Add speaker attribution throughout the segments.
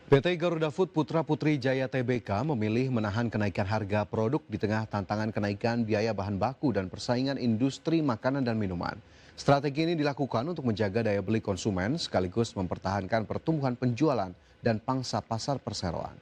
Speaker 1: PT Garuda Food Putra Putri Jaya Tbk memilih menahan kenaikan harga produk di tengah tantangan kenaikan biaya bahan baku dan persaingan industri makanan dan minuman. Strategi ini dilakukan untuk menjaga daya beli konsumen sekaligus mempertahankan pertumbuhan penjualan dan pangsa pasar perseroan.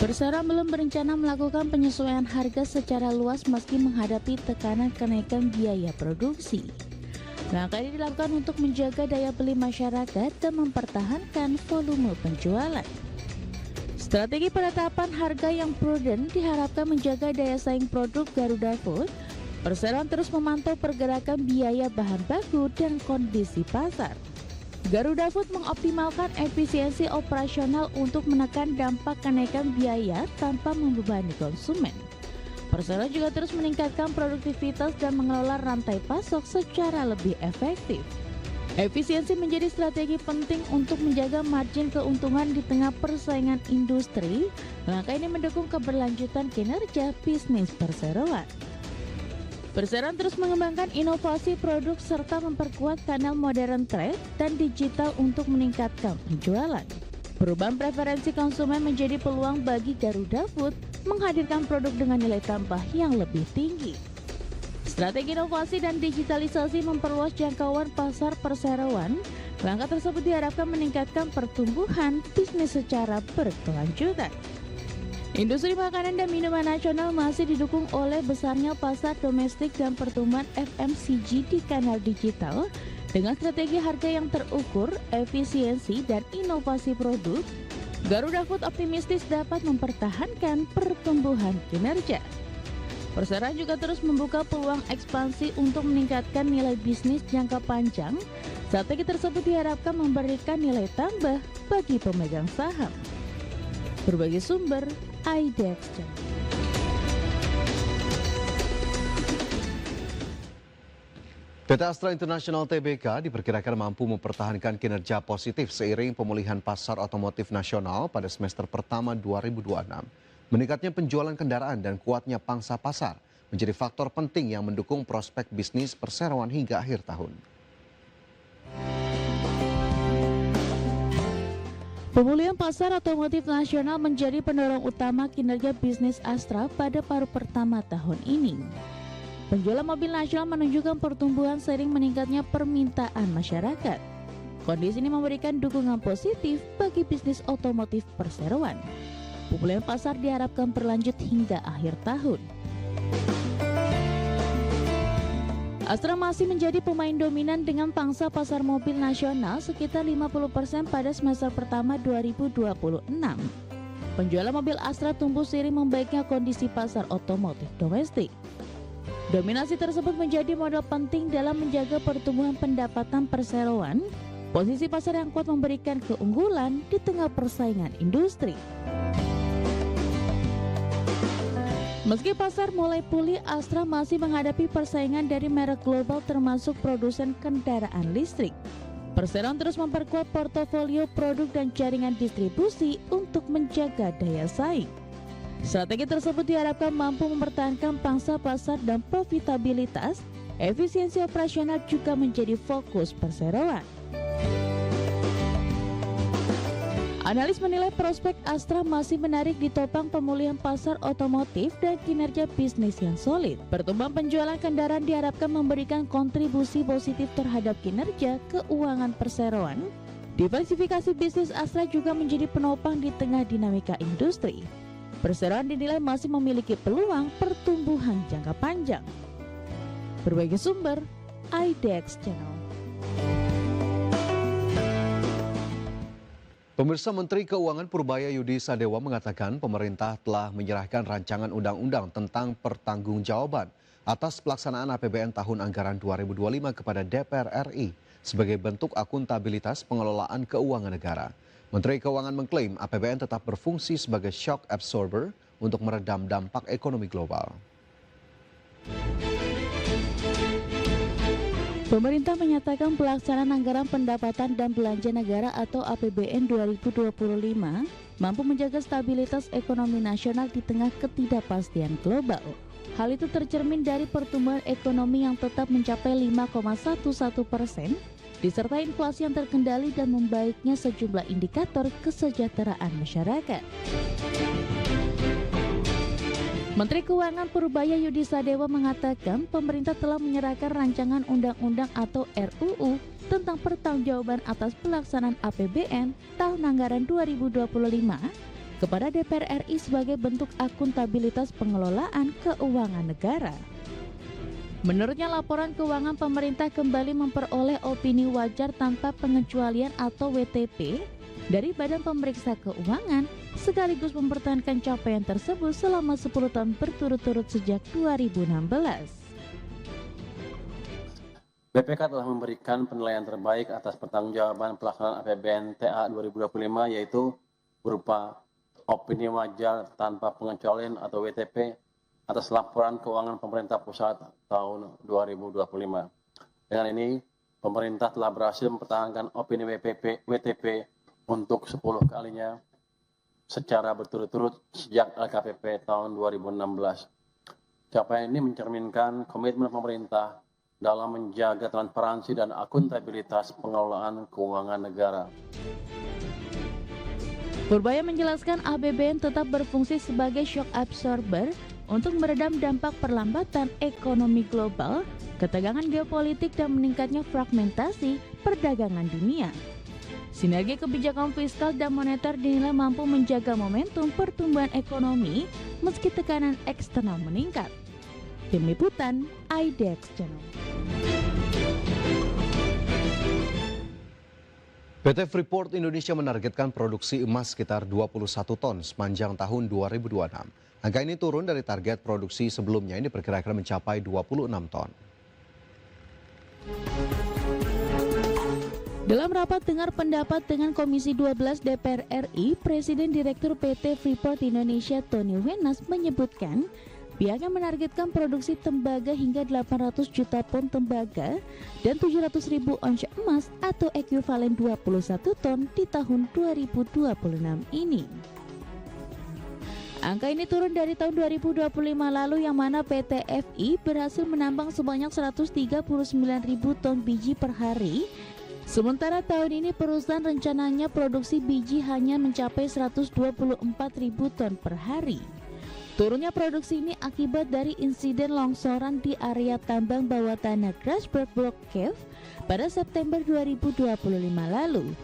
Speaker 2: Persero belum berencana melakukan penyesuaian harga secara luas meski menghadapi tekanan kenaikan biaya produksi. Langkah ini dilakukan untuk menjaga daya beli masyarakat dan mempertahankan volume penjualan. Strategi penetapan harga yang prudent diharapkan menjaga daya saing produk Garuda Food. Persero terus memantau pergerakan biaya bahan baku dan kondisi pasar. Garuda Food mengoptimalkan efisiensi operasional untuk menekan dampak kenaikan biaya tanpa membebani konsumen. Persero juga terus meningkatkan produktivitas dan mengelola rantai pasok secara lebih efektif. Efisiensi menjadi strategi penting untuk menjaga margin keuntungan di tengah persaingan industri. Langkah ini mendukung keberlanjutan kinerja bisnis perseroan. Persero terus mengembangkan inovasi produk serta memperkuat kanal modern trade dan digital untuk meningkatkan penjualan. Perubahan preferensi konsumen menjadi peluang bagi Garuda Food menghadirkan produk dengan nilai tambah yang lebih tinggi. Strategi inovasi dan digitalisasi memperluas jangkauan pasar perseroan. Langkah tersebut diharapkan meningkatkan pertumbuhan bisnis secara berkelanjutan. Industri makanan dan minuman nasional masih didukung oleh besarnya pasar domestik dan pertumbuhan FMCG di kanal digital. Dengan strategi harga yang terukur, efisiensi, dan inovasi produk, Garuda Food optimistis dapat mempertahankan pertumbuhan kinerja. Persero juga terus membuka peluang ekspansi untuk meningkatkan nilai bisnis jangka panjang. Strategi tersebut diharapkan memberikan nilai tambah bagi pemegang saham. Berbagai sumber, IDEX.
Speaker 1: PT Astra International Tbk diperkirakan mampu mempertahankan kinerja positif seiring pemulihan pasar otomotif nasional pada semester pertama 2026. Meningkatnya penjualan kendaraan dan kuatnya pangsa pasar menjadi faktor penting yang mendukung prospek bisnis perseroan hingga akhir tahun.
Speaker 2: Pemulihan pasar otomotif nasional menjadi pendorong utama kinerja bisnis Astra pada paruh pertama tahun ini. Penjualan mobil nasional menunjukkan pertumbuhan seiring meningkatnya permintaan masyarakat. Kondisi ini memberikan dukungan positif bagi bisnis otomotif perseroan. Pemulihan pasar diharapkan berlanjut hingga akhir tahun. Astra masih menjadi pemain dominan dengan pangsa pasar mobil nasional sekitar 50% pada semester pertama 2026. Penjualan mobil Astra tumbuh seiring membaiknya kondisi pasar otomotif domestik. Dominasi tersebut menjadi modal penting dalam menjaga pertumbuhan pendapatan perseroan. Posisi pasar yang kuat memberikan keunggulan di tengah persaingan industri. Meski pasar mulai pulih, Astra masih menghadapi persaingan dari merek global termasuk produsen kendaraan listrik. Persero terus memperkuat portofolio produk dan jaringan distribusi untuk menjaga daya saing. Strategi tersebut diharapkan mampu mempertahankan pangsa pasar dan profitabilitas. Efisiensi operasional juga menjadi fokus perseroan. Analis menilai prospek Astra masih menarik ditopang pemulihan pasar otomotif dan kinerja bisnis yang solid. Pertumbuhan penjualan kendaraan diharapkan memberikan kontribusi positif terhadap kinerja keuangan perseroan. Diversifikasi bisnis Astra juga menjadi penopang di tengah dinamika industri. Perseroan dinilai masih memiliki peluang pertumbuhan jangka panjang. Berbagai sumber, IDEX Channel.
Speaker 1: Pemirsa, Menteri Keuangan Purbaya Yudi Sadewa mengatakan pemerintah telah menyerahkan rancangan undang-undang tentang pertanggungjawaban atas pelaksanaan APBN tahun anggaran 2025 kepada DPR RI sebagai bentuk akuntabilitas pengelolaan keuangan negara. Menteri Keuangan mengklaim APBN tetap berfungsi sebagai shock absorber untuk meredam dampak ekonomi global.
Speaker 2: Pemerintah menyatakan pelaksanaan anggaran pendapatan dan belanja negara atau APBN 2025 mampu menjaga stabilitas ekonomi nasional di tengah ketidakpastian global. Hal itu tercermin dari pertumbuhan ekonomi yang tetap mencapai 5,11%, disertai inflasi yang terkendali dan membaiknya sejumlah indikator kesejahteraan masyarakat. Menteri Keuangan Purbaya Yudi Sadewa mengatakan pemerintah telah menyerahkan rancangan undang-undang atau RUU tentang pertanggungjawaban atas pelaksanaan APBN tahun anggaran 2025 kepada DPR RI sebagai bentuk akuntabilitas pengelolaan keuangan negara. Menurutnya, laporan keuangan pemerintah kembali memperoleh opini wajar tanpa pengecualian atau WTP dari Badan Pemeriksa Keuangan, sekaligus mempertahankan capaian tersebut selama 10 tahun berturut-turut sejak 2016.
Speaker 3: BPK telah memberikan penilaian terbaik atas pertanggungjawaban pelaksanaan APBN TA 2025, yaitu berupa opini wajar tanpa pengecualian atau WTP atas laporan keuangan pemerintah pusat tahun 2025. Dengan ini, pemerintah telah berhasil mempertahankan opini WTP untuk 10 kalinya secara berturut-turut sejak LKPP tahun 2016. Capaian ini mencerminkan komitmen pemerintah dalam menjaga transparansi dan akuntabilitas pengelolaan keuangan negara.
Speaker 2: Purbaya menjelaskan APBN tetap berfungsi sebagai shock absorber untuk meredam dampak perlambatan ekonomi global, ketegangan geopolitik, dan meningkatnya fragmentasi perdagangan dunia. Sinergi kebijakan fiskal dan moneter dinilai mampu menjaga momentum pertumbuhan ekonomi meski tekanan eksternal meningkat. Tim Liputan, IDEX Channel.
Speaker 1: PT Freeport Indonesia menargetkan produksi emas sekitar 21 ton sepanjang tahun 2026. Angka ini turun dari target produksi sebelumnya yang diperkirakan mencapai 26 ton.
Speaker 2: Dalam rapat dengar pendapat dengan Komisi 12 DPR RI, Presiden Direktur PT Freeport Indonesia Tony Wenas menyebutkan pihaknya menargetkan produksi tembaga hingga 800 juta ton tembaga dan 700.000 ons emas atau ekuivalen 21 ton di tahun 2026 ini. Angka ini turun dari tahun 2025 lalu yang mana PT FI berhasil menambang sebanyak 139.000 ton biji per hari. Sementara tahun ini perusahaan rencananya produksi biji hanya mencapai 124.000 ton per hari. Turunnya produksi ini akibat dari insiden longsoran di area tambang bawah tanah Grasberg Block Cave pada September 2025 lalu.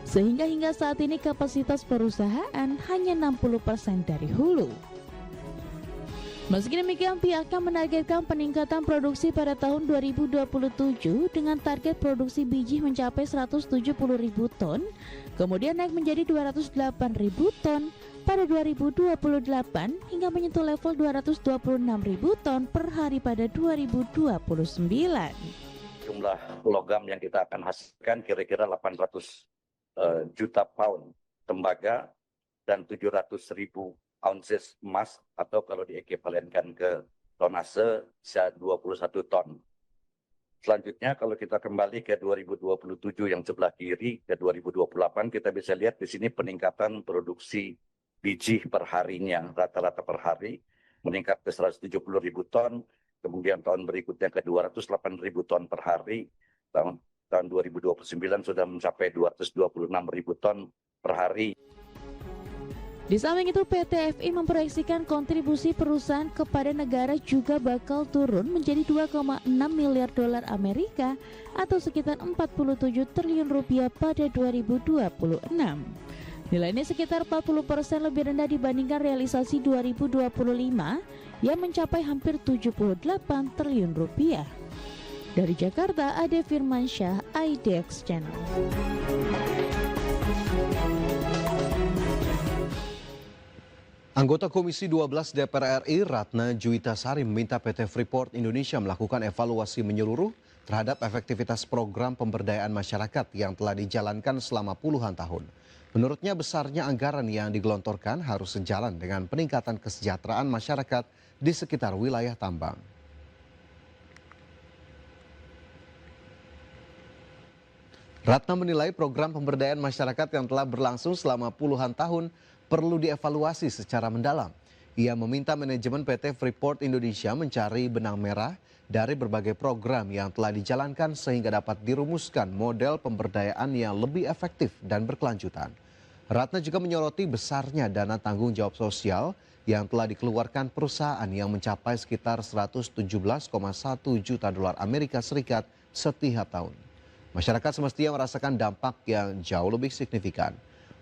Speaker 2: Sehingga hingga saat ini kapasitas perusahaan hanya 60% dari hulu. Meski demikian, pihaknya menargetkan peningkatan produksi pada tahun 2027 dengan target produksi biji mencapai 170.000 ton, kemudian naik menjadi 208.000 ton pada 2028 hingga menyentuh level 226.000 ton per hari pada 2029.
Speaker 4: Jumlah logam yang kita akan hasilkan kira-kira 800 juta pound tembaga dan 700.000 ounces emas, atau kalau diekuivalenkan ke tonase bisa 21 ton. Selanjutnya kalau kita kembali ke 2027 yang sebelah kiri ke 2028, kita bisa lihat di sini peningkatan produksi biji per harinya, rata-rata per hari meningkat ke 170.000 ton, kemudian tahun berikutnya ke 208.000 ton per hari, tahun 2029 sudah mencapai 226.000 ton per hari.
Speaker 2: Di samping itu, PT FI memproyeksikan kontribusi perusahaan kepada negara juga bakal turun menjadi 2,6 miliar dolar Amerika atau sekitar 47 triliun rupiah pada 2026. Nilai ini sekitar 40% lebih rendah dibandingkan realisasi 2025 yang mencapai hampir 78 triliun rupiah. Dari Jakarta, Ade Firmansyah, IDEX Channel.
Speaker 1: Anggota Komisi 12 DPR RI Ratna Juitasari meminta PT Freeport Indonesia melakukan evaluasi menyeluruh terhadap efektivitas program pemberdayaan masyarakat yang telah dijalankan selama puluhan tahun. Menurutnya, besarnya anggaran yang digelontorkan harus sejalan dengan peningkatan kesejahteraan masyarakat di sekitar wilayah tambang. Ratna menilai program pemberdayaan masyarakat yang telah berlangsung selama puluhan tahun perlu dievaluasi secara mendalam. Ia meminta manajemen PT Freeport Indonesia mencari benang merah dari berbagai program yang telah dijalankan sehingga dapat dirumuskan model pemberdayaan yang lebih efektif dan berkelanjutan. Ratna juga menyoroti besarnya dana tanggung jawab sosial yang telah dikeluarkan perusahaan yang mencapai sekitar 117,1 juta dolar Amerika Serikat setiap tahun. Masyarakat semestinya merasakan dampak yang jauh lebih signifikan.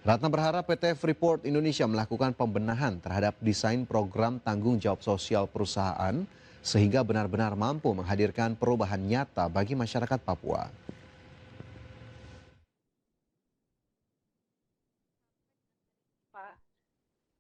Speaker 1: Ratna berharap PT Freeport Indonesia melakukan pembenahan terhadap desain program tanggung jawab sosial perusahaan sehingga benar-benar mampu menghadirkan perubahan nyata bagi masyarakat Papua.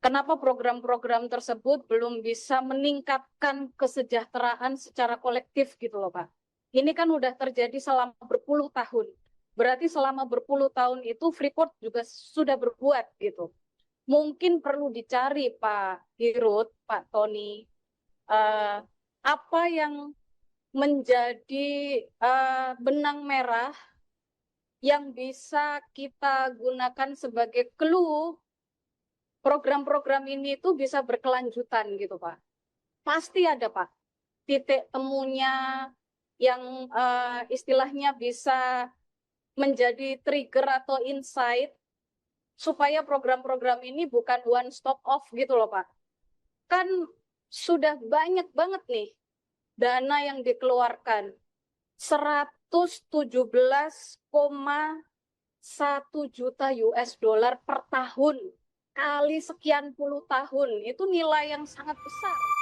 Speaker 5: Kenapa program-program tersebut belum bisa meningkatkan kesejahteraan secara kolektif gitu loh Pak. Ini kan udah terjadi selama berpuluh tahun. Berarti selama berpuluh tahun itu Freeport juga sudah berbuat gitu. Mungkin perlu dicari Pak Dirut, Pak Tony, apa yang menjadi benang merah yang bisa kita gunakan sebagai clue program-program ini itu bisa berkelanjutan gitu Pak. Pasti ada Pak titik temunya yang istilahnya bisa menjadi trigger atau insight supaya program-program ini bukan one stop off gitu loh Pak. Kan sudah banyak banget nih dana yang dikeluarkan. 117,1 juta US dollar per tahun kali sekian puluh tahun, itu nilai yang sangat besar.